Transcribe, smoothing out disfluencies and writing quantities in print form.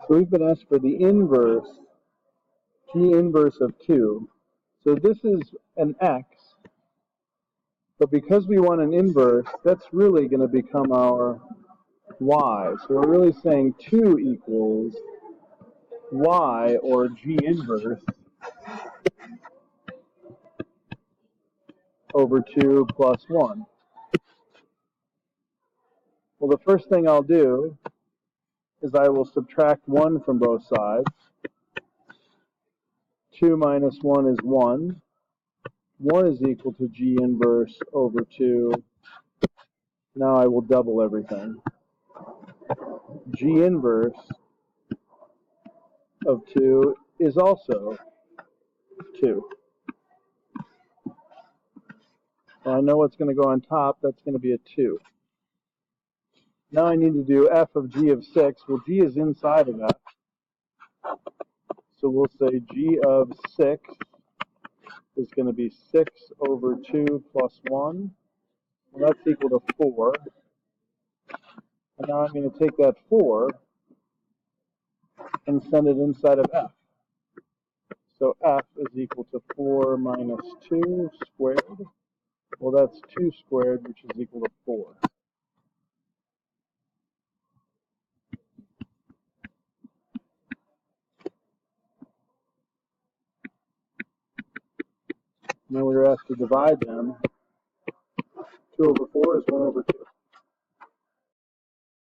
So we've been asked for the inverse, G inverse of 2. So this is an x, but because we want an inverse, that's really going to become our y. So we're really saying 2 equals y, or G inverse, over 2 plus 1. Well, the first thing I'll do is I will subtract 1 from both sides. 2 minus 1 is 1. 1 is equal to G inverse over 2. Now I will double everything. G inverse of 2 is also 2. Well, I know what's going to go on top. That's going to be a 2. Now I need to do f of g of 6. Well, g is inside of f. So we'll say g of 6 is going to be 6 over 2 plus 1. Well, that's equal to 4. And now I'm going to take that 4 and send it inside of f. So f is equal to 4 minus 2 squared. Well, that's 2 squared, which is equal to 4. Now we were asked to divide them. 2 over 4 is 1 over 2.